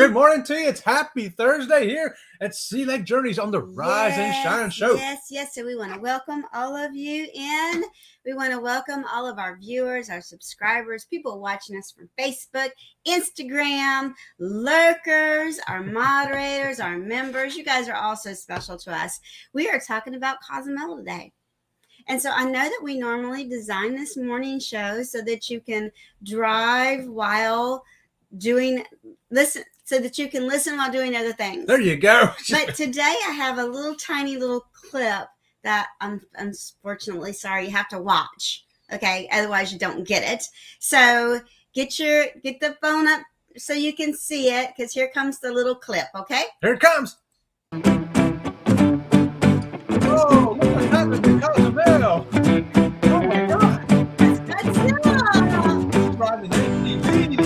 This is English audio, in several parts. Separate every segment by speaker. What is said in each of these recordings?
Speaker 1: Good morning to you. It's Happy Thursday here at Sea Lake Journeys on the Rise and Shine Show.
Speaker 2: Yes. So we want to welcome all of you in. We want to welcome all of our viewers, our subscribers, people watching us from Facebook, Instagram, lurkers, our moderators, our members. You guys are all so special to us. We are talking about Cozumel today. And so I know that we normally design this morning show so that you can drive while listen, so that you can listen while doing other things.
Speaker 1: There you go.
Speaker 2: But today I have a tiny little clip that I'm unfortunately sorry you have to watch. Okay, otherwise you don't get it. So get the phone up so you can see it, because here comes the little clip. Okay,
Speaker 1: here it comes. Oh, look what happened to Cozumel. Oh my God.
Speaker 2: That's Godzilla.
Speaker 1: Riding an ATV.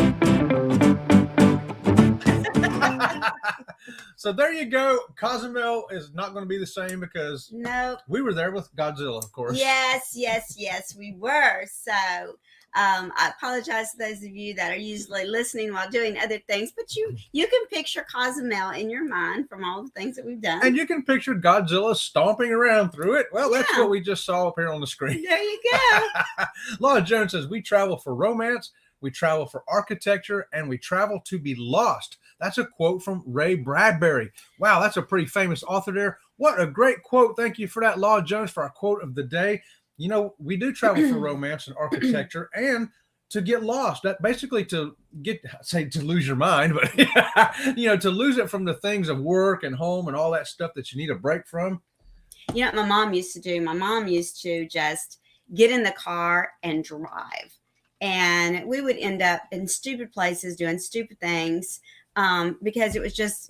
Speaker 1: So there you go. Cozumel is not going to be the same because we were there with Godzilla, of course.
Speaker 2: Yes, we were. So I apologize to those of you that are usually listening while doing other things, but you can picture Cozumel in your mind from all the things that we've done.
Speaker 1: And you can picture Godzilla stomping around through it. Well, that's what we just saw up here on the screen.
Speaker 2: There you go.
Speaker 1: Laura Jones says, we travel for romance, we travel for architecture, and we travel to be lost. That's a quote from Ray Bradbury. Wow, that's a pretty famous author there. What a great quote. Thank you for that, Laura Jones, for our quote of the day. You know, we do travel for romance and architecture and to get lost. That basically to lose your mind, but to lose it from the things of work and home and all that stuff that you need a break from.
Speaker 2: You know what my mom used to do? My mom used to just get in the car and drive. And we would end up in stupid places doing stupid things because it was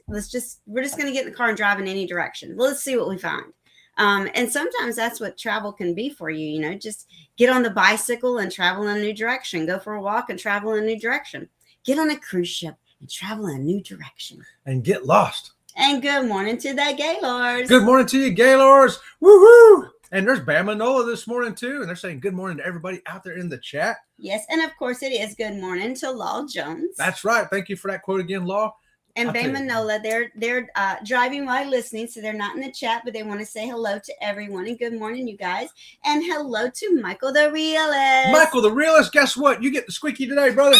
Speaker 2: we're just going to get in the car and drive in any direction. Well, let's see what we find. And sometimes that's what travel can be for you, just get on the bicycle and travel in a new direction, go for a walk and travel in a new direction, get on a cruise ship and travel in a new direction.
Speaker 1: And get lost.
Speaker 2: And good morning to the Gaylords.
Speaker 1: Good morning to you, Gaylords. Woo-hoo! And there's Bam Manola this morning, too. And they're saying good morning to everybody out there in the chat.
Speaker 2: Yes, and of course it is good morning to Law Jones.
Speaker 1: That's right. Thank you for that quote again, Law.
Speaker 2: And Bam Manola, they're driving while listening, so they're not in the chat, but they want to say hello to everyone. And good morning, you guys. And hello to Michael the Realist.
Speaker 1: Michael the Realist, guess what? You get the squeaky today, brother.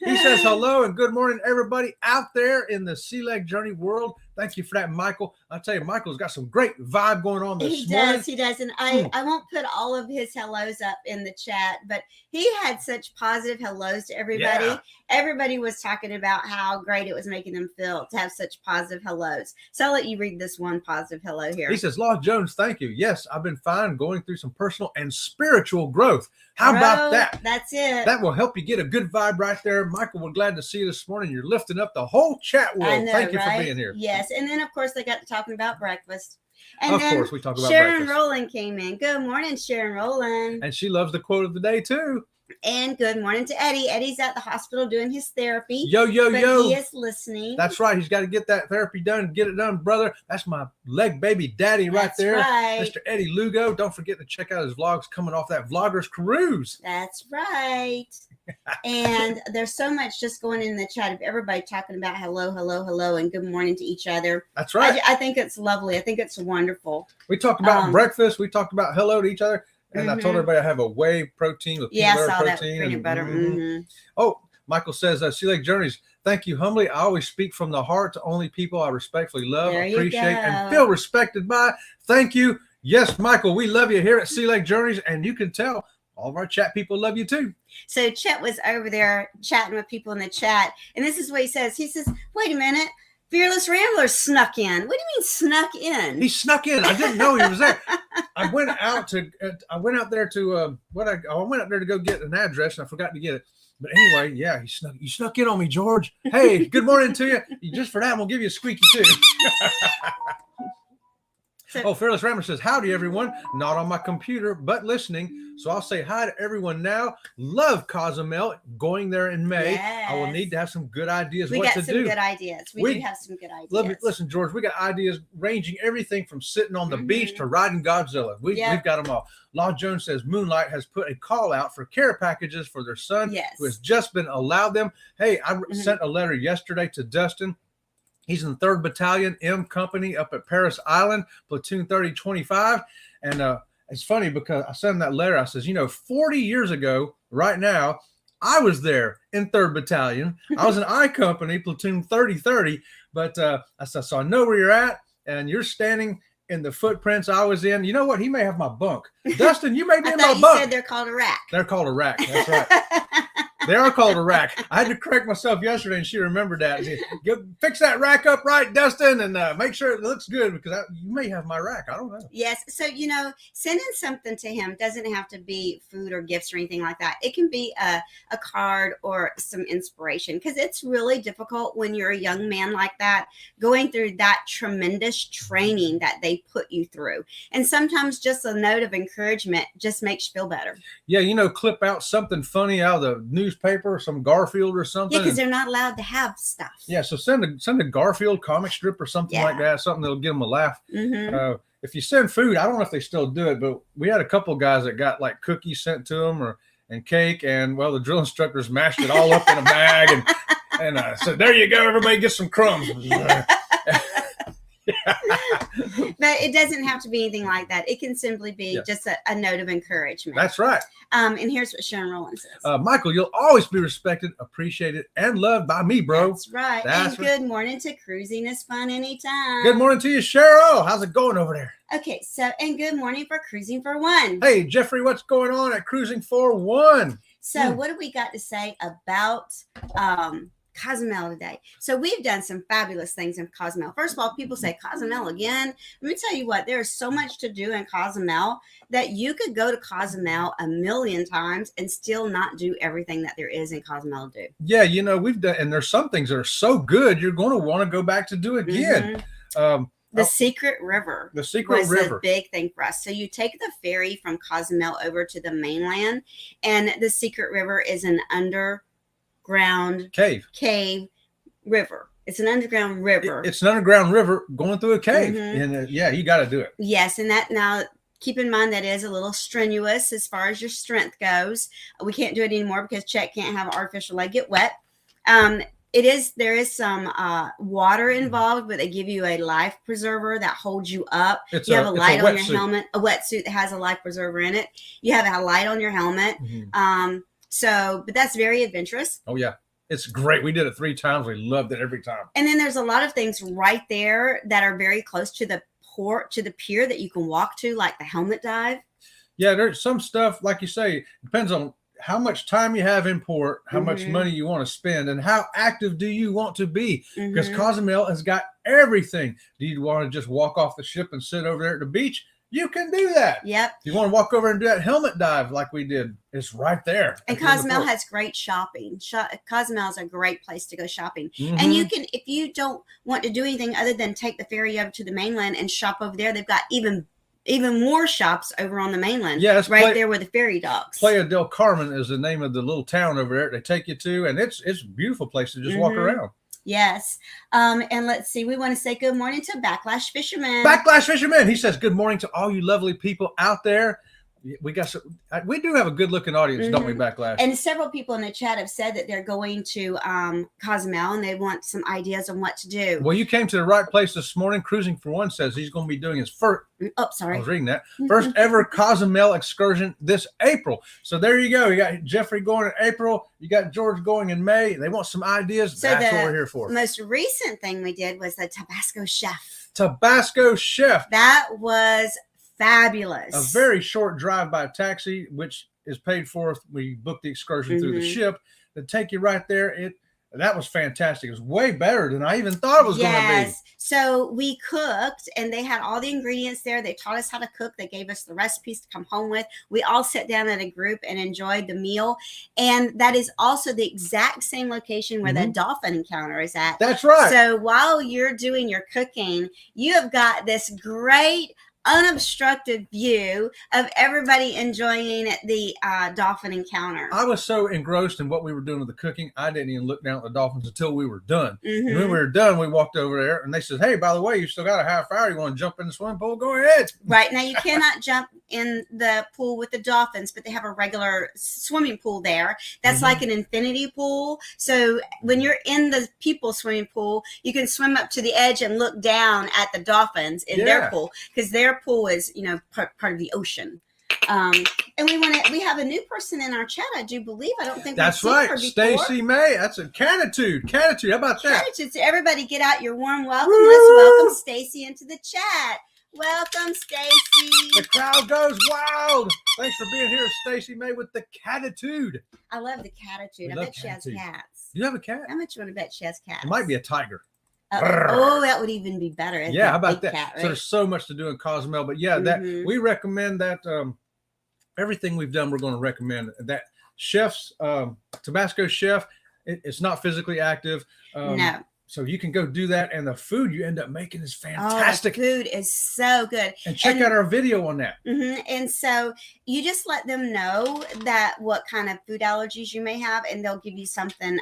Speaker 1: He says hello and good morning, everybody out there in the Sea Lake Journey world. Thank you for that, Michael. I'll tell you, Michael's got some great vibe going on this morning.
Speaker 2: He does. And I won't put all of his hellos up in the chat, but he had such positive hellos to everybody. Yeah. Everybody was talking about how great it was making them feel to have such positive hellos. So I'll let you read this one positive hello here.
Speaker 1: He says, Law Jones, thank you. Yes, I've been fine going through some personal and spiritual growth. How about that?
Speaker 2: That's it.
Speaker 1: That will help you get a good vibe right there. Michael, we're glad to see you this morning. You're lifting up the whole chat world.
Speaker 2: I know,
Speaker 1: thank you for being here.
Speaker 2: Yes. And then, of course, they got to talking about breakfast. And
Speaker 1: of course, we talk about
Speaker 2: Sharon
Speaker 1: breakfast.
Speaker 2: Rowland came in. Good morning, Sharon Rowland.
Speaker 1: And she loves the quote of the day, too.
Speaker 2: And good morning to Eddie. Eddie's at the hospital doing his therapy.
Speaker 1: Yo.
Speaker 2: He is listening.
Speaker 1: That's right. He's got to get that therapy done. Get it done, brother. That's my leg baby daddy right there.
Speaker 2: Right.
Speaker 1: Mr. Eddie Lugo. Don't forget to check out his vlogs coming off that Vlogger's Cruise.
Speaker 2: That's right. And there's so much just going in the chat of everybody talking about hello, and good morning to each other.
Speaker 1: That's right.
Speaker 2: I think it's lovely. I think it's wonderful.
Speaker 1: We talked about breakfast. We talked about hello to each other. And I told everybody I have a whey protein with peanut butter protein.
Speaker 2: Peanut butter.
Speaker 1: Oh, Michael says, Sea Lake Journeys, thank you humbly. I always speak from the heart to only people I respectfully love, appreciate, and feel respected by. Thank you. Yes, Michael, we love you here at Sea Lake Journeys, and you can tell all of our chat people love you too.
Speaker 2: So Chet was over there chatting with people in the chat, and this is what he says. He says, wait a minute. Fearless Rambler snuck in. What do you mean snuck in?
Speaker 1: He snuck in. I didn't know he was there. I went out there to go get an address, and I forgot to get it. But anyway, yeah, you snuck in on me, George. Hey, good morning to you. Just for that, we'll give you a squeaky too. Oh, Fearless Rammer says, howdy, everyone. Not on my computer, but listening. So I'll say hi to everyone now. Love Cozumel. Going there in May.
Speaker 2: Yes.
Speaker 1: I will need to have some good ideas
Speaker 2: We
Speaker 1: what
Speaker 2: got
Speaker 1: to
Speaker 2: some
Speaker 1: do.
Speaker 2: good ideas. We do have some good ideas.
Speaker 1: Listen, George, we got ideas ranging everything from sitting on the beach to
Speaker 2: Mm-hmm.
Speaker 1: riding Godzilla. We've got them all. Law Jones says Moonlight has put a call out for care packages for their son who has just been allowed them. Hey, I sent a letter yesterday to Dustin. He's in the 3rd Battalion M Company up at Paris Island, platoon 3025. And it's funny because I sent him that letter. I says, 40 years ago, right now, I was there in 3rd Battalion. I was in I Company, platoon 3030. But I said, so I know where you're at, and you're standing in the footprints I was in. You know what? He may have my bunk. Dustin, you may be in my bunk.
Speaker 2: You said they're called a rack.
Speaker 1: They're called a rack. That's right. They are called a rack. I had to correct myself yesterday, and she remembered that. Go fix that rack up right, Dustin, and make sure it looks good, because you may have my rack. I don't know.
Speaker 2: Yes. So, sending something to him doesn't have to be food or gifts or anything like that. It can be a card or some inspiration, because it's really difficult when you're a young man like that, going through that tremendous training that they put you through. And sometimes just a note of encouragement just makes you feel better.
Speaker 1: Yeah, clip out something funny out of the newspaper, some Garfield or something.
Speaker 2: Yeah, because they're not allowed to have stuff.
Speaker 1: Yeah, so send a Garfield comic strip or something like that, something that'll give them a laugh.
Speaker 2: Mm-hmm.
Speaker 1: If you send food, I don't know if they still do it, but we had a couple guys that got like cookies sent to them and cake, and well, the drill instructors mashed it all up in a bag and said, there you go, everybody get some crumbs.
Speaker 2: But it doesn't have to be anything like that. It can simply be just a note of encouragement.
Speaker 1: That's right.
Speaker 2: And here's what Sharon Rowland says.
Speaker 1: Michael, you'll always be respected, appreciated, and loved by me, bro.
Speaker 2: That's right. Good morning to Cruising is Fun Anytime.
Speaker 1: Good morning to you, Cheryl. How's it going over there?
Speaker 2: Okay, and good morning for Cruising for One.
Speaker 1: Hey, Jeffrey, what's going on at Cruising for One?
Speaker 2: So what do we got to say about Cozumel today? So we've done some fabulous things in Cozumel. First of all, people say Cozumel again. Let me tell you what, there's so much to do in Cozumel that you could go to Cozumel a million times and still not do everything that there is in Cozumel to do.
Speaker 1: Yeah, we've done, and there's some things that are so good you're going to want to go back to do again.
Speaker 2: The Secret River.
Speaker 1: The Secret River.
Speaker 2: A big thing for us. So you take the ferry from Cozumel over to the mainland, and the Secret River is an underground cave river. It's an underground river.
Speaker 1: It's an underground river going through a cave. And you got to do it.
Speaker 2: Yes. And that, now keep in mind, that is a little strenuous as far as your strength goes. We can't do it anymore because Chet can't have an artificial leg get wet. There is some water involved, but they give you a life preserver that holds you up. You have a light on your helmet, a wetsuit that has a life preserver in it. You have a light on your helmet. But that's very adventurous.
Speaker 1: Oh yeah, it's great. We did it 3 times. We loved it every time. And
Speaker 2: then there's a lot of things right there that are very close to the port, to the pier, that you can walk to, like the helmet dive.
Speaker 1: Yeah, there's some stuff, like you say, depends on how much time you have in port, how much money you want to spend, and how active do you want to be? Because Cozumel has got everything. Do you want to just walk off the ship and sit over there at the beach? You can do that.
Speaker 2: Yep.
Speaker 1: If you want to walk over and do that helmet dive like we did, it's right there.
Speaker 2: And Cozumel has great shopping. Cozumel is a great place to go shopping. And you can, if you don't want to do anything other than take the ferry over to the mainland and shop over there, they've got even more shops over on the mainland.
Speaker 1: Yeah,
Speaker 2: there where the ferry docks.
Speaker 1: Playa del Carmen is the name of the little town over there they take you to, and it's a beautiful place to just walk around.
Speaker 2: Yes. And let's see, we want to say good morning to Backlash Fisherman.
Speaker 1: Backlash Fisherman. He says, good morning to all you lovely people out there. We do have a good looking audience, don't we, Backlash?
Speaker 2: And several people in the chat have said that they're going to Cozumel and they want some ideas on what to do.
Speaker 1: Well, you came to the right place this morning. Cruising for One says he's going to be doing his first.
Speaker 2: Oh, sorry.
Speaker 1: I was reading that. First ever Cozumel excursion this April. So there you go. You got Jeffrey going in April. You got George going in May. They want some ideas. So that's what we're here for.
Speaker 2: The most recent thing we did was the Tabasco Chef.
Speaker 1: Tabasco Chef.
Speaker 2: That was fabulous.
Speaker 1: A very short drive by taxi, which is paid for if we book the excursion through the ship. They take you right there. That was fantastic. It was way better than I even thought it was going to be.
Speaker 2: So we cooked and they had all the ingredients there. They taught us how to cook. They gave us the recipes to come home with. We all sat down at a group and enjoyed the meal. And that is also the exact same location where the dolphin encounter is at.
Speaker 1: That's right.
Speaker 2: So while you're doing your cooking, you have got this great unobstructed view of everybody enjoying the dolphin encounter.
Speaker 1: I was so engrossed in what we were doing with the cooking, I didn't even look down at the dolphins until we were done. And when we were done, we walked over there and they said, hey, by the way, you still got a half hour. You want to jump in the swimming pool? Go ahead.
Speaker 2: Right. Now, you cannot jump in the pool with the dolphins, but they have a regular swimming pool there. That's like an infinity pool. So when you're in the people swimming pool, you can swim up to the edge and look down at the dolphins in their pool, because their pool is, you know, part of the ocean. And we have a new person in our chat, I do believe. I don't think
Speaker 1: that's
Speaker 2: we've
Speaker 1: right.
Speaker 2: seen her before.
Speaker 1: Stacy May. That's a Catitude. How about that?
Speaker 2: Catitude. So everybody get out your warm welcome. Let's welcome Stacy into the chat. Welcome, Stacy.
Speaker 1: The crowd goes wild. Thanks for being here, Stacy May with the Catitude.
Speaker 2: I love the Catitude. I bet she has cats.
Speaker 1: Do you have a cat?
Speaker 2: How much you want to bet she has cats?
Speaker 1: It might be a tiger.
Speaker 2: Oh, that would even be better.
Speaker 1: Yeah, how about that?
Speaker 2: Cat, right?
Speaker 1: So there's so much to do in Cozumel, but yeah, that we recommend that everything we've done, we're going to recommend that chef's Tabasco chef. It's not physically active.
Speaker 2: No.
Speaker 1: So you can go do that, and the food you end up making is fantastic.
Speaker 2: Oh, the food is so good.
Speaker 1: And check out our video on that.
Speaker 2: And so you just let them know that what kind of food allergies you may have, and they'll give you something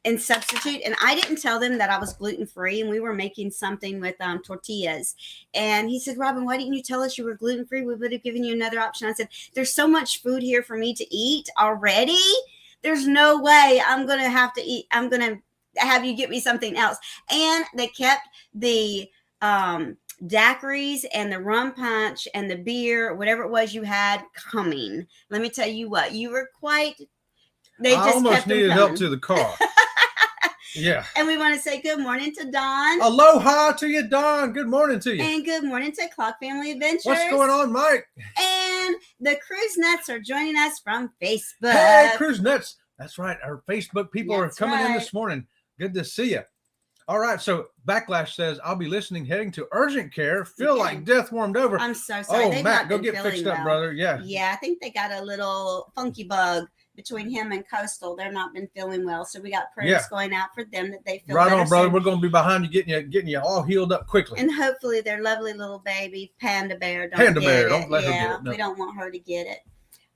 Speaker 2: and substitute. And I didn't tell them that I was gluten-free, and we were making something with tortillas. And he said, Robin, why didn't you tell us you were gluten-free? We would have given you another option. I said, there's so much food here for me to eat already. There's no way I'm going to have to eat. I'm going to have you get me something else. And they kept the daiquiris and the rum punch and the beer, whatever it was you had, coming. Let me tell you what, you were quite, I
Speaker 1: almost needed help to the car. Yeah.
Speaker 2: And we want to say good morning to Dawn.
Speaker 1: Aloha to you, Dawn. Good morning to you.
Speaker 2: And good morning to Clock Family Adventures.
Speaker 1: What's going on, Mike?
Speaker 2: And the Cruise Nuts are joining us from Facebook.
Speaker 1: Hey, Cruise Nuts. That's right. Our Facebook people are coming in this morning. Good to see you. All right. So Backlash says, I'll be listening, heading to urgent care. Feel like death warmed over.
Speaker 2: I'm so sorry.
Speaker 1: Oh, Matt, go get fixed up, brother. Yeah.
Speaker 2: Yeah. I think they got a little funky bug between him and Coastal. They're not been feeling well. So we got prayers going out for them that they feel
Speaker 1: right
Speaker 2: better
Speaker 1: on, brother.
Speaker 2: soon.
Speaker 1: We're going to be behind you, getting you all healed up quickly.
Speaker 2: And hopefully their lovely little baby, Panda Bear, don't let her get it. No. We don't want her to get it.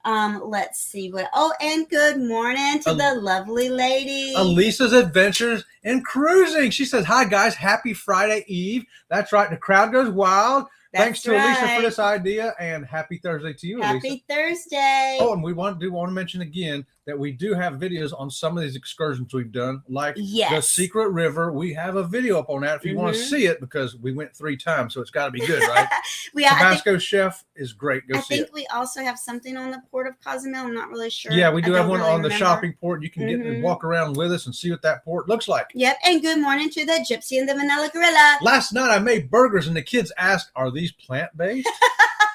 Speaker 2: Let's see what. Oh, and good morning to the lovely lady,
Speaker 1: Elisa's Adventures in Cruising. She says, "Hi guys, happy Friday Eve." That's right. The crowd goes wild. Thanks to Elisa for this idea, and happy Thursday to you, Elisa.
Speaker 2: Happy Thursday.
Speaker 1: Oh, and we want to mention again that we do have videos on some of these excursions we've done, like the Secret River. We have a video up on that if you want to see it, because we went 3 times, so it's got to be good, right? Tabasco Chef is great. Go see it. I think
Speaker 2: we also have something on the port of Cozumel. I'm not really sure.
Speaker 1: Yeah, we do have one on the shopping port. You can get and walk around with us and see what that port looks like.
Speaker 2: Yep, and good morning to the Gypsy and the Vanilla Gorilla.
Speaker 1: Last night I made burgers, and the kids asked, "Are these plant-based?"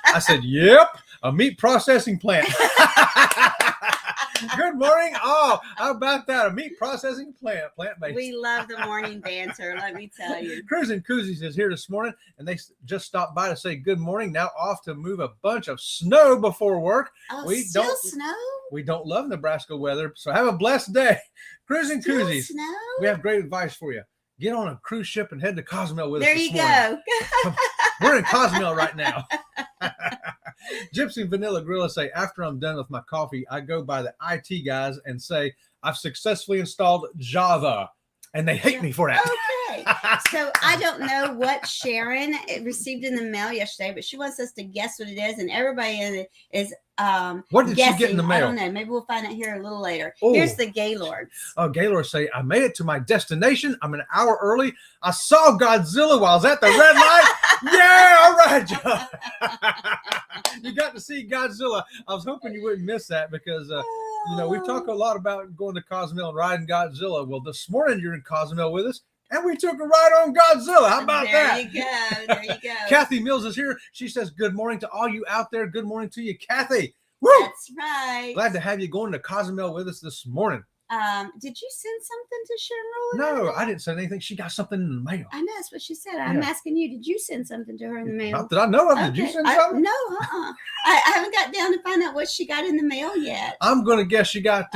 Speaker 1: I said, "Yep, a meat processing plant." Good morning. Oh, how about that? A meat processing plant-based.
Speaker 2: We love the morning banter, let me tell you.
Speaker 1: Cruising Koozies is here this morning, and they just stopped by to say good morning. Now off to move a bunch of snow before work.
Speaker 2: Oh, snow?
Speaker 1: We don't love Nebraska weather, so have a blessed day. Cruising Koozies.
Speaker 2: Snow?
Speaker 1: We have great advice for you. Get on a cruise ship and head to Cozumel with us
Speaker 2: this morning. There you go.
Speaker 1: We're in Cozumel right now. Gypsy and Vanilla Gorilla say, after I'm done with my coffee, I go by the IT guys and say, I've successfully installed Java. And they hate me for that.
Speaker 2: Okay. So I don't know what Sharon received in the mail yesterday, but she wants us to guess what it is. And everybody is
Speaker 1: what did
Speaker 2: guessing.
Speaker 1: She get in the mail?
Speaker 2: I don't know. Maybe we'll find out here a little later.
Speaker 1: Oh.
Speaker 2: Here's the Gaylords.
Speaker 1: Oh, Gaylords say, I made it to my destination. I'm an hour early. I saw Godzilla while I was at the red light. Yeah, all right, John. You got to see Godzilla. I was hoping you wouldn't miss that because, you know, we've talked a lot about going to Cozumel and riding Godzilla. Well, this morning you're in Cozumel with us, and we took a ride on Godzilla. How about that?
Speaker 2: There you go.
Speaker 1: Kathy Mills is here. She says, good morning to all you out there. Good morning to you, Kathy. Woo!
Speaker 2: That's right.
Speaker 1: Glad to have you going to Cozumel with us this morning.
Speaker 2: Did you send something to Sharon
Speaker 1: No,
Speaker 2: Roller?
Speaker 1: I didn't send anything. She got something in the mail.
Speaker 2: I know that's what she said. I'm asking you, did you send something to her in the mail?
Speaker 1: Not that I know of. Did you send something?
Speaker 2: No, I haven't got down to find out what she got in the mail yet.
Speaker 1: I'm going to guess you got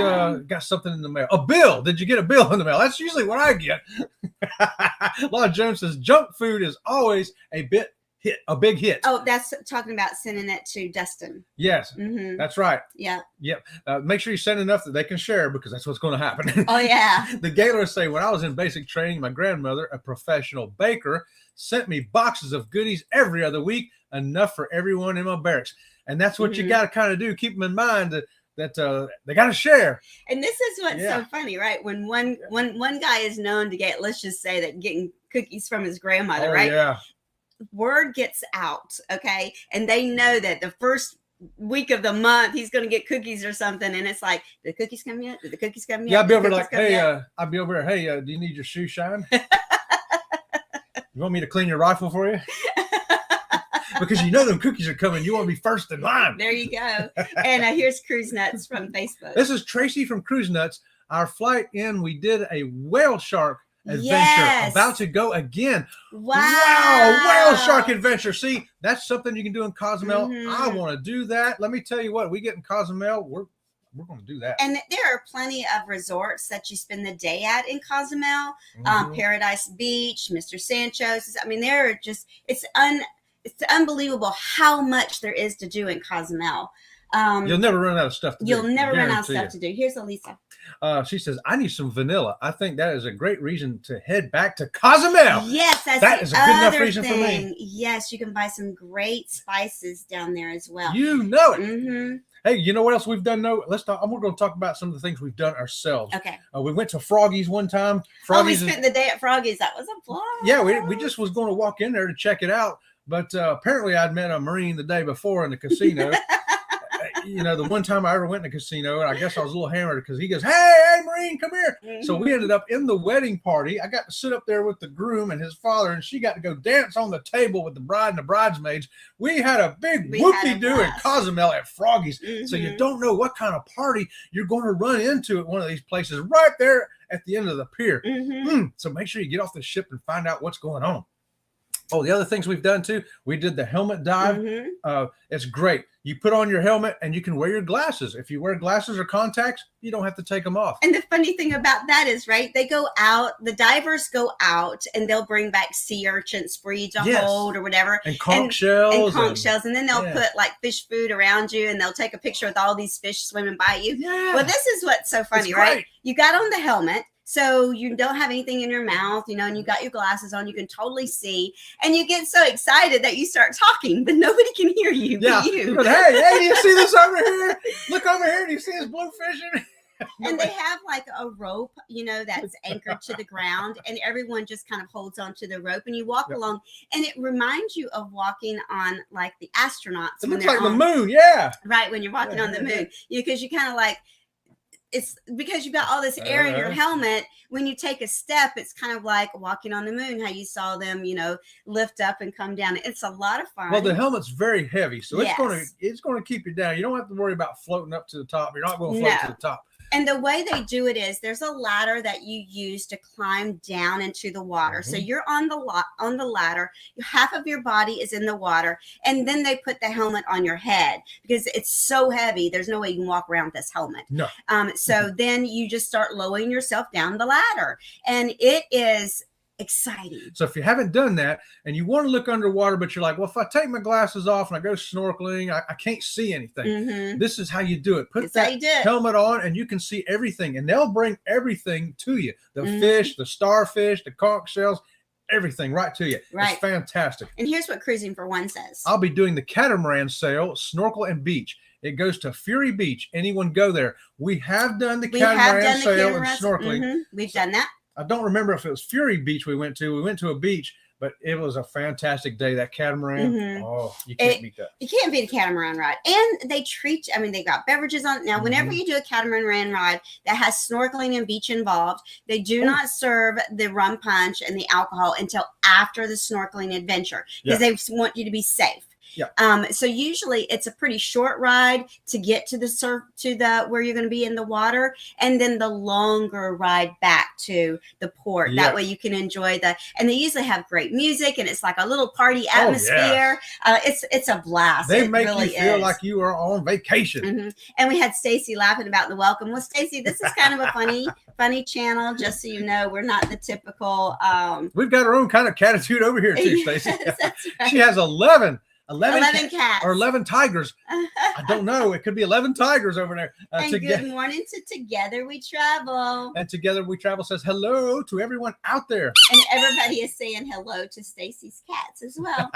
Speaker 1: something in the mail. A bill. Did you get a bill in the mail? That's usually what I get. Laura Jones says junk food is always a big hit.
Speaker 2: Oh, that's talking about sending it to Dustin.
Speaker 1: Yes, that's right.
Speaker 2: Yeah.
Speaker 1: Yep. Make sure you send enough that they can share, because that's what's going to happen.
Speaker 2: Oh, yeah.
Speaker 1: The Gaylors say, when I was in basic training, my grandmother, a professional baker, sent me boxes of goodies every other week, enough for everyone in my barracks. And that's what you got to kind of do. Keep them in mind that they got to share.
Speaker 2: And this is what's so funny, right? When one guy is known to get, let's just say that getting cookies from his grandmother, right?
Speaker 1: Yeah.
Speaker 2: Word gets out, okay? And they know that the first week of the month he's going to get cookies or something, and it's like, did the cookies come yet? Did the cookies come yet?
Speaker 1: Yeah, I'll be over like, hey, I'll be over there. Hey, do you need your shoe shine? You want me to clean your rifle for you? Because you know them cookies are coming. You want to be first in line.
Speaker 2: There you go. And here's Cruise Nuts from Facebook.
Speaker 1: This is Tracy from Cruise Nuts. Our flight in, we did a whale shark adventure. About to go again.
Speaker 2: Wow.
Speaker 1: Whale shark adventure. See, that's something you can do in Cozumel. I want to do that. Let me tell you what, we get in Cozumel, we're going to do that.
Speaker 2: And there are plenty of resorts that you spend the day at in Cozumel. Paradise Beach, Mr. Sancho's. I mean, there are just, it's unbelievable how much there is to do in Cozumel.
Speaker 1: You'll never run out of stuff to do.
Speaker 2: You'll never run out of stuff to do. Here's Elisa.
Speaker 1: She says, I need some vanilla. I think that is a great reason to head back to Cozumel.
Speaker 2: Yes,
Speaker 1: that is a good enough reason for me.
Speaker 2: Yes, you can buy some great spices down there as well.
Speaker 1: You know it. Hey, you know what else we've done? No, let's talk. We're going to talk about some of the things we've done ourselves.
Speaker 2: Okay.
Speaker 1: We went to Froggy's one time.
Speaker 2: We spent the day at Froggy's. That was a blast.
Speaker 1: Yeah, we just was going to walk in there to check it out. But apparently I'd met a Marine the day before in the casino. You know, the one time I ever went in the casino, and I guess I was a little hammered because he goes, hey, Marine, come here. So we ended up in the wedding party. I got to sit up there with the groom and his father, and she got to go dance on the table with the bride and the bridesmaids. We had a big whoopie-doo in Cozumel at Froggy's. So you don't know what kind of party you're going to run into at one of these places right there at the end of the pier. So make sure you get off the ship and find out what's going on. Oh, the other things we've done too, we did the helmet dive. It's great. You put on your helmet and you can wear your glasses. If you wear glasses or contacts, you don't have to take them off.
Speaker 2: And the funny thing about that is, right, they go out, the divers go out and they'll bring back sea urchins for you to hold or whatever.
Speaker 1: And conch shells.
Speaker 2: And conch shells. And then they'll put like fish food around you and they'll take a picture with all these fish swimming by you. Yeah. Well, this is what's so funny, right? You got on the helmet. So you don't have anything in your mouth, you know, and you got your glasses on, you can totally see. And you get so excited that you start talking, but nobody can hear you but you.
Speaker 1: But hey, do you see this over here? Look over here. Do you see this blue fishing?
Speaker 2: And they have like a rope, you know, that's anchored to the ground, and everyone just kind of holds onto the rope and you walk along, and it reminds you of walking on like the astronauts.
Speaker 1: It looks like the moon. Yeah.
Speaker 2: Right. When you're walking on the moon, because you kind of like, it's because you've got all this air in your helmet. When you take a step, it's kind of like walking on the moon, how you saw them, you know, lift up and come down. It's a lot of fun.
Speaker 1: Well, the helmet's very heavy, so it's going to keep you down. You don't have to worry about floating up to the top. You're not going to float to the top.
Speaker 2: And the way they do it is there's a ladder that you use to climb down into the water. So you're on the ladder. Half of your body is in the water. And then they put the helmet on your head because it's so heavy. There's no way you can walk around with this helmet.
Speaker 1: No.
Speaker 2: So then you just start lowering yourself down the ladder. And it is exciting.
Speaker 1: So if you haven't done that and you want to look underwater, but you're like, well, if I take my glasses off and I go snorkeling, I can't see anything. This is how you do it. Put that helmet on and you can see everything, and they'll bring everything to you. The fish, the starfish, the conch shells, everything right to you. Right. It's fantastic.
Speaker 2: And here's what Cruising for One says.
Speaker 1: I'll be doing the catamaran sail, snorkel and beach. It goes to Fury Beach. Anyone go there? We have done the catamaran sail and snorkeling.
Speaker 2: We've done that.
Speaker 1: I don't remember if it was Fury Beach we went to. We went to a beach, but it was a fantastic day. That catamaran, oh, you can't beat that.
Speaker 2: You can't beat a catamaran ride. And they treat, I mean, they got beverages on. Now, whenever you do a catamaran ride that has snorkeling and beach involved, they do not serve the rum punch and the alcohol until after the snorkeling adventure because they want you to be safe.
Speaker 1: Yeah.
Speaker 2: So usually it's a pretty short ride to get to the where you're going to be in the water, and then the longer ride back to the port.
Speaker 1: Yeah.
Speaker 2: That way you can enjoy and they usually have great music, and it's like a little party
Speaker 1: Oh,
Speaker 2: atmosphere.
Speaker 1: yeah.
Speaker 2: It's a blast.
Speaker 1: They
Speaker 2: It
Speaker 1: make
Speaker 2: really
Speaker 1: you feel
Speaker 2: is.
Speaker 1: like you are on vacation.
Speaker 2: Mm-hmm. And we had Stacy laughing about the welcome. Well, Stacy, this is kind of a funny channel. Just so you know, we're not the typical.
Speaker 1: We've got our own kind of catitude over here too,
Speaker 2: Yes,
Speaker 1: Stacy.
Speaker 2: that's right.
Speaker 1: She has 11
Speaker 2: cats
Speaker 1: or 11 tigers. I don't know. It could be 11 tigers over there.
Speaker 2: And good morning to Together We Travel.
Speaker 1: And Together We Travel says hello to everyone out there.
Speaker 2: And everybody is saying hello to Stacy's cats as well.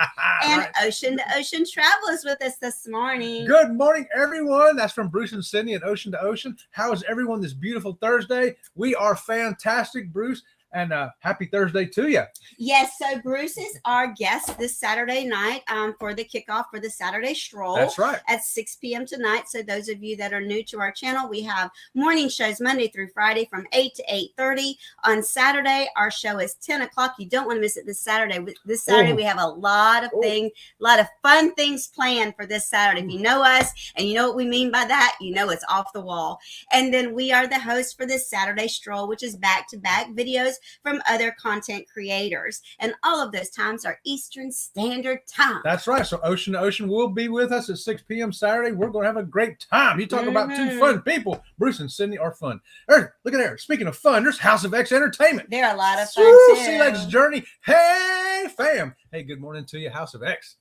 Speaker 2: And
Speaker 1: Right.
Speaker 2: Ocean to Ocean Travel is with us this morning.
Speaker 1: Good morning, everyone. That's from Bruce and Sydney at Ocean to Ocean. How is everyone this beautiful Thursday? We are fantastic, Bruce. And happy Thursday to you.
Speaker 2: Yes, so Bruce is our guest this Saturday night for the kickoff for the Saturday stroll.
Speaker 1: That's right.
Speaker 2: At 6 p.m. tonight. So those of you that are new to our channel, we have morning shows Monday through Friday from 8 to 8:30. On Saturday, our show is 10 o'clock. You don't want to miss it this Saturday. This Saturday, we have a lot of things, a lot of fun things planned for this Saturday. If you know us and you know what we mean by that, you know it's off the wall. And then we are the host for this Saturday stroll, which is back-to-back videos from other content creators. And all of those times are Eastern Standard Time.
Speaker 1: That's right. So Ocean to Ocean will be with us at 6 p.m. Saturday. We're going to have a great time. You talk about two fun people. Bruce and Sydney are fun. Look at there. Speaking of fun, there's House of X Entertainment.
Speaker 2: They're a lot of fun too.
Speaker 1: Sea Legs Journey. Hey, fam. Hey, good morning to you, House of X.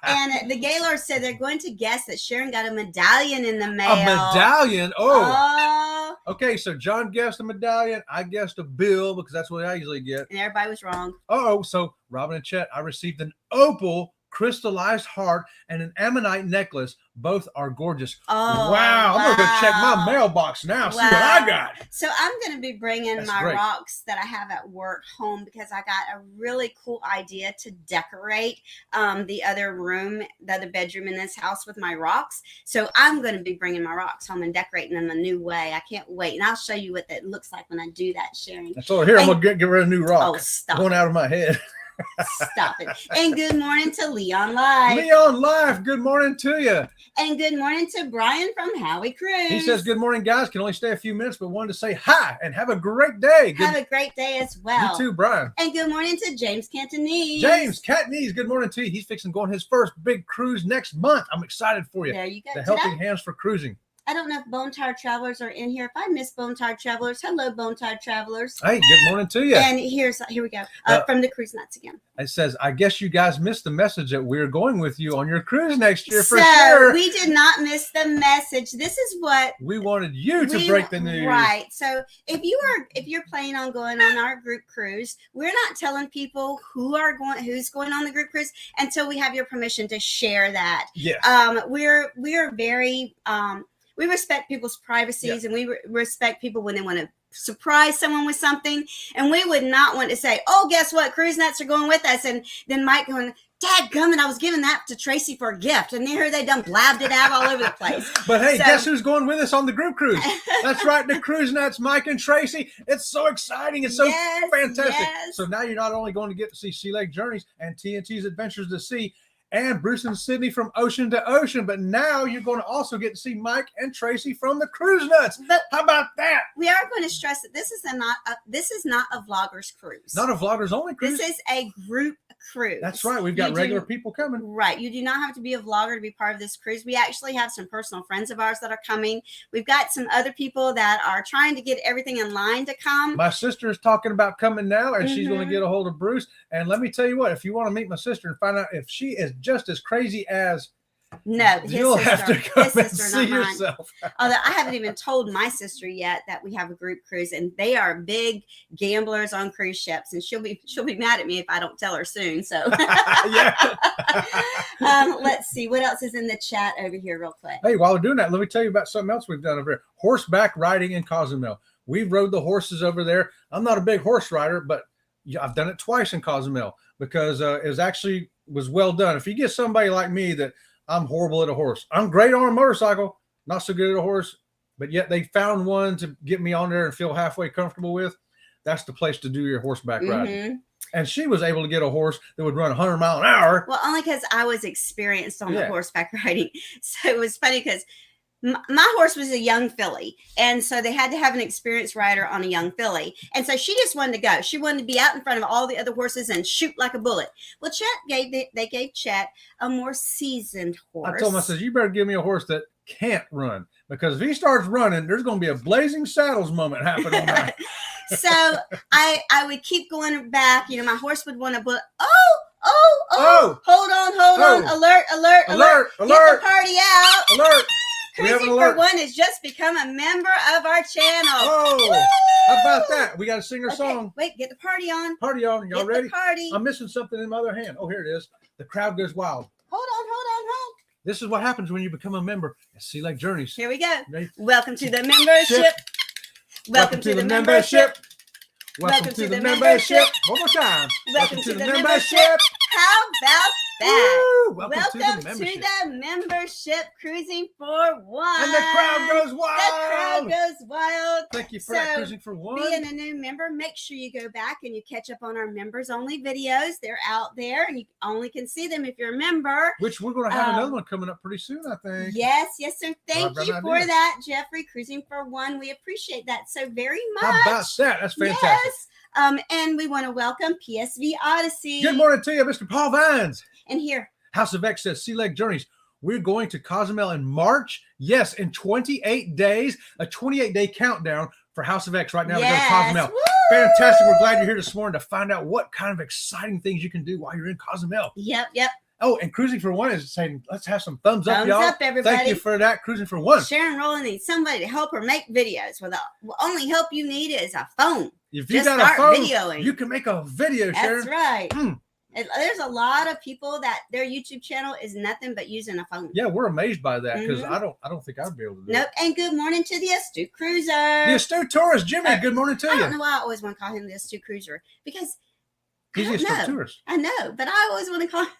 Speaker 2: And the Gaylord said they're going to guess that Sharon got a medallion in the mail.
Speaker 1: A medallion?
Speaker 2: Oh.
Speaker 1: Okay, so John guessed a medallion. I guessed a bill because that's what I usually get.
Speaker 2: And everybody was wrong.
Speaker 1: Oh, so Robin and Chet, I received an opal crystallized heart and an ammonite necklace. Both are gorgeous.
Speaker 2: Oh,
Speaker 1: wow. I'm going to check my mailbox now, see what I got.
Speaker 2: So I'm going to be bringing
Speaker 1: That's
Speaker 2: my
Speaker 1: great.
Speaker 2: rocks that I have at work home because I got a really cool idea to decorate the other bedroom in this house with my rocks. So I'm going to be bringing my rocks home and decorating them a new way. I can't wait. And I'll show you what that looks like when I do that, Sharon.
Speaker 1: So here, I'm going to get rid of a new rock.
Speaker 2: Oh, stop.
Speaker 1: Going out of my head.
Speaker 2: Stop it. And good morning to Leon Live.
Speaker 1: Leon Live, good morning to you.
Speaker 2: And good morning to Brian from Howie Cruise.
Speaker 1: He says, good morning, guys. Can only stay a few minutes, but wanted to say hi and have a great day.
Speaker 2: Have a great day as well.
Speaker 1: You too, Brian.
Speaker 2: And good morning to James Cantonese.
Speaker 1: James Cantonese, good morning to you. He's fixing to go on his first big cruise next month. I'm excited for you.
Speaker 2: There you go.
Speaker 1: The Helping Hands for Cruising.
Speaker 2: I don't know if Bone Tired Travelers are in here. If I miss Bone Tired Travelers, hello, Bone Tired Travelers.
Speaker 1: Hey, good morning to you.
Speaker 2: And here we go. From the Cruise Nuts again.
Speaker 1: It says, I guess you guys missed the message that we're going with you on your cruise next year for sure.
Speaker 2: We did not miss the message. This is what
Speaker 1: we wanted you to break the news.
Speaker 2: Right. So if you're planning on going on our group cruise, we're not telling people who's going on the group cruise until we have your permission to share that.
Speaker 1: Yes.
Speaker 2: We're very we respect people's privacies, and we respect people when they want to surprise someone with something. And we would not want to say, oh, guess what? Cruise Nuts are going with us. And then Mike going, dadgummit, I was giving that to Tracy for a gift. And here they done blabbed it out all over the place.
Speaker 1: But hey, guess who's going with us on the group cruise? That's right, the Cruise Nuts, Mike and Tracy. It's so exciting. It's so fantastic.
Speaker 2: Yes.
Speaker 1: So now you're not only going to get to see Sea Lake Journeys and TNT's Adventures to Sea, and Bruce and Sydney from Ocean to Ocean, but now you're going to also get to see Mike and Tracy from the Cruise Nuts.
Speaker 2: But
Speaker 1: how about that?
Speaker 2: We are going to stress that this is not a vlogger's cruise.
Speaker 1: Not a vlogger's only cruise.
Speaker 2: This is a group cruise.
Speaker 1: That's right. We've got regular people coming.
Speaker 2: Right. You do not have to be a vlogger to be part of this cruise. We actually have some personal friends of ours that are coming. We've got some other people that are trying to get everything in line to come.
Speaker 1: My sister is talking about coming now, and she's going to get a hold of Bruce. And let me tell you what, if you want to meet my sister and find out if she is just as crazy as you'll have to come and see yourself.
Speaker 2: Although I haven't even told my sister yet that we have a group cruise, and they are big gamblers on cruise ships, and she'll be mad at me if I don't tell her soon. So let's see what else is in the chat over here real quick.
Speaker 1: Hey, while we're doing that, let me tell you about something else we've done over here. Horseback riding in Cozumel. We've rode the horses over there. I'm not a big horse rider, but I've done it twice in Cozumel because it was well done. If you get somebody like me that I'm horrible at a horse. I'm great on a motorcycle, not so good at a horse, but yet they found one to get me on there and feel halfway comfortable with. That's the place to do your horseback riding. And she was able to get a horse that would run 100 miles an hour.
Speaker 2: Well, only because I was experienced on the horseback riding. So it was funny because my horse was a young filly, and so they had to have an experienced rider on a young filly, and so she just wanted to go. She wanted to be out in front of all the other horses and shoot like a bullet. Well, they gave Chet a more seasoned horse.
Speaker 1: I told him, I said, you better give me a horse that can't run, because if he starts running, there's going to be a blazing saddles moment happen on that.
Speaker 2: So I would keep going back. You know, my horse would want to, oh, hold on, alert, get the party out.
Speaker 1: Alert.
Speaker 2: Cruising for One has just become a member of our channel.
Speaker 1: Oh,
Speaker 2: woo!
Speaker 1: How about that? We got to sing our song.
Speaker 2: Wait, get the party on.
Speaker 1: Party on. Y'all ready?
Speaker 2: Party.
Speaker 1: I'm missing something in my other hand. Oh, here it is. The crowd goes wild.
Speaker 2: Hold on.
Speaker 1: This is what happens when you become a member at Sea Lake Journeys.
Speaker 2: Here we go.
Speaker 1: Ready?
Speaker 2: Welcome to the membership. Welcome to the membership.
Speaker 1: Welcome to the membership. One more time.
Speaker 2: Welcome to the membership. How about that?
Speaker 1: Woo! Welcome to the
Speaker 2: membership. Cruising for One.
Speaker 1: And the crowd goes
Speaker 2: wild.
Speaker 1: Thank you for that, Cruising for One.
Speaker 2: Being a new member, make sure you go back and you catch up on our members only videos. They're out there, and you only can see them if you're a member.
Speaker 1: Which we're going to have another one coming up pretty soon, I think.
Speaker 2: Yes, sir. Thank you for that, Jeffrey. Cruising for One. We appreciate that so very much.
Speaker 1: How about that? That's fantastic.
Speaker 2: Yes. And we want to welcome PSV Odyssey.
Speaker 1: Good morning to you, Mr. Paul Vines.
Speaker 2: And here,
Speaker 1: House of X says, Sea Lake Journeys. We're going to Cozumel in March. Yes, in 28 days, a 28-day countdown for House of X right now to go to Cozumel.
Speaker 2: Woo!
Speaker 1: Fantastic. We're glad you're here this morning to find out what kind of exciting things you can do while you're in Cozumel.
Speaker 2: Yep.
Speaker 1: Oh, and Cruising for One is saying, let's have some thumbs up, y'all.
Speaker 2: Thumbs up, everybody.
Speaker 1: Thank you for that, Cruising for One.
Speaker 2: Sharon Rowland needs somebody to help her make videos. Well, the only help you need is a phone.
Speaker 1: If you got a phone, videoing. You can make a video, Sharon.
Speaker 2: That's right. There's a lot of people that their YouTube channel is nothing but using a phone.
Speaker 1: Yeah, we're amazed by that because I don't think I'd be able to do it.
Speaker 2: Nope. And good morning to the Astute Cruiser.
Speaker 1: The Astute Tourist, Jimmy. Good morning to you.
Speaker 2: I don't know why I always want to call him the Astute Cruiser because
Speaker 1: he's the Astute Tourist.
Speaker 2: I know, but I always want to call him.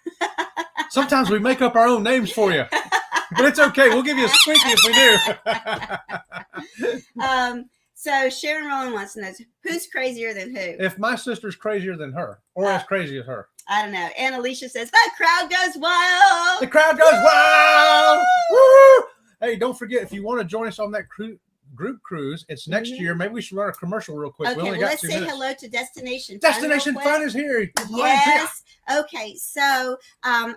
Speaker 1: Sometimes we make up our own names for you, but it's okay. We'll give you a squeaky if we do.
Speaker 2: So Sharon Rowland wants to know who's crazier than who.
Speaker 1: If my sister's crazier than her, or as crazy as her.
Speaker 2: I don't know. And Alicia says the crowd goes wild.
Speaker 1: The crowd goes wild. Woo! Hey, don't forget, if you want to join us on that group cruise, it's next year. Maybe we should run a commercial real quick.
Speaker 2: Okay,
Speaker 1: we only got
Speaker 2: let's
Speaker 1: 2
Speaker 2: say
Speaker 1: minutes.
Speaker 2: hello to Destination
Speaker 1: Fun is here.
Speaker 2: Yes. Okay, so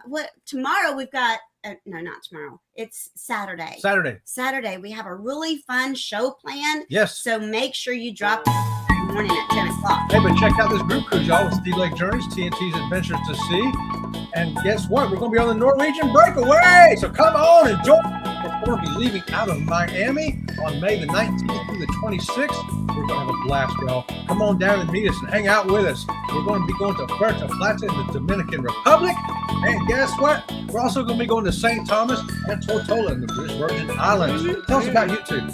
Speaker 2: what tomorrow we've got no, not tomorrow. It's Saturday. Saturday. We have a really fun show planned.
Speaker 1: Yes.
Speaker 2: So make sure you drop in the morning at 10 o'clock.
Speaker 1: Hey, but check out this group cruise, y'all, with Sea Lake Journeys, TNT's Adventures to Sea. And guess what? We're going to be on the Norwegian breakaway. So come on and join. We're going to be leaving out of Miami on May the 19th through the 26th. We're going to have a blast, y'all. Come on down and meet us and hang out with us. We're going to be going to Puerto Plata in the Dominican Republic. And guess what? We're also going to be going to St. Thomas and Tortola in the British Virgin Islands. Tell us about YouTube.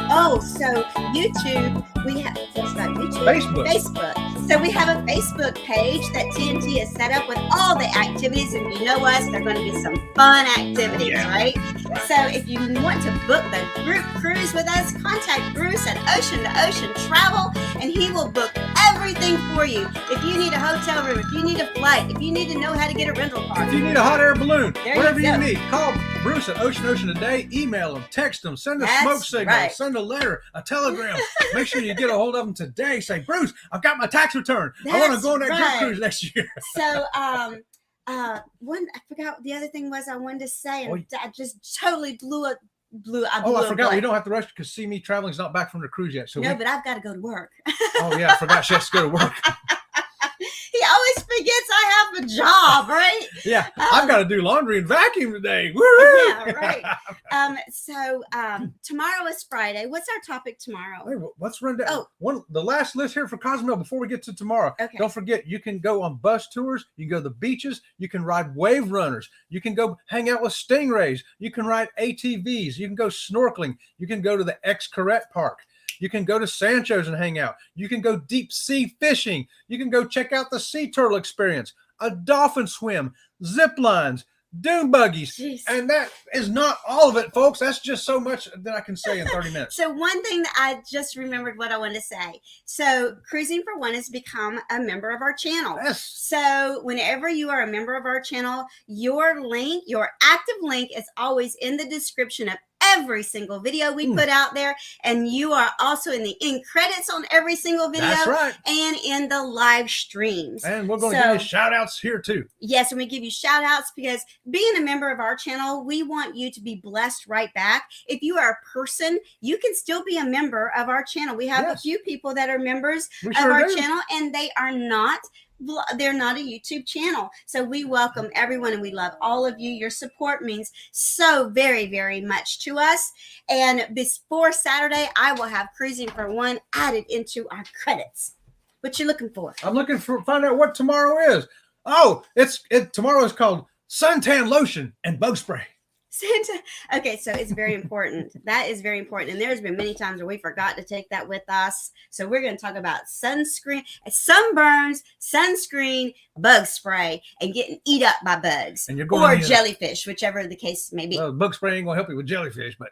Speaker 2: Oh, so YouTube, we have, what's about YouTube?
Speaker 1: Facebook.
Speaker 2: So we have a Facebook page that TNT has set up with all the activities. And you know us, they're going to be some fun activities, right? So if you want to book the group cruise with us, contact Bruce at Ocean to Ocean Travel, and he will book everything for you. If you need a hotel room, if you need a flight, if you need to know how to get a rental car.
Speaker 1: If you need a hot air balloon, whatever you need, call Bruce at Ocean Today, email him, text him, send a smoke signal, send a letter, a telegram. Make sure you get a hold of him today. Say, Bruce, I've got my tax return. I want to go on that group cruise next year.
Speaker 2: So, I forgot the other thing was I wanted to say, and I just totally blew it. I
Speaker 1: forgot. We don't have to rush because See Me Traveling's not back from the cruise yet. So
Speaker 2: but I've got to go to work.
Speaker 1: Oh yeah, I forgot she has to go to work.
Speaker 2: He always forgets I have a job, right?
Speaker 1: Yeah, I've got to do laundry and vacuum today. Woo!
Speaker 2: Yeah, right. So tomorrow is Friday. What's our topic tomorrow?
Speaker 1: Hey, let's run down the last list here for Cozumel before we get to tomorrow.
Speaker 2: Okay.
Speaker 1: Don't forget, you can go on bus tours. You can go to the beaches. You can ride wave runners. You can go hang out with stingrays. You can ride ATVs. You can go snorkeling. You can go to the X-Correct Park. You can go to Sancho's and hang out. You can go deep sea fishing. You can go check out the sea turtle experience, a dolphin swim, zip lines, dune buggies.
Speaker 2: Jeez.
Speaker 1: And that is not all of it, folks. That's just so much that I can say in 30 minutes.
Speaker 2: So one thing that I just remembered what I wanted to say. So Cruising for One has become a member of our channel.
Speaker 1: Yes.
Speaker 2: So whenever you are a member of our channel, your link, your active link is always in the description of every single video we put out there, and you are also in the end credits on every single video.
Speaker 1: That's right.
Speaker 2: And in the live streams.
Speaker 1: And we're going to give you shout outs here too.
Speaker 2: Yes, and we give you shout outs because being a member of our channel, we want you to be blessed right back. If you are a person, you can still be a member of our channel. We have a few people that are members of our channel, and they're not a YouTube channel. So we welcome everyone, and we love all of you. Your support means so very, very much to us. And before Saturday, I will have Cruising for One added into our credits. What you looking for?
Speaker 1: I'm looking for find out what tomorrow is. Oh, tomorrow is called suntan lotion and bug spray.
Speaker 2: Santa. Okay, so it's very important. That is very important. And there's been many times where we forgot to take that with us. So we're going to talk about sunscreen, sunburns, sunscreen, bug spray, and getting eat up by bugs
Speaker 1: and you're going
Speaker 2: or jellyfish, whichever the case may be.
Speaker 1: Well, bug spray ain't going to help you with jellyfish, but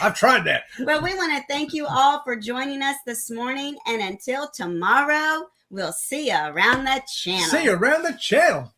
Speaker 1: I've tried that.
Speaker 2: Well, we want to thank you all for joining us this morning. And until tomorrow, we'll see you around the channel.
Speaker 1: See you around the channel.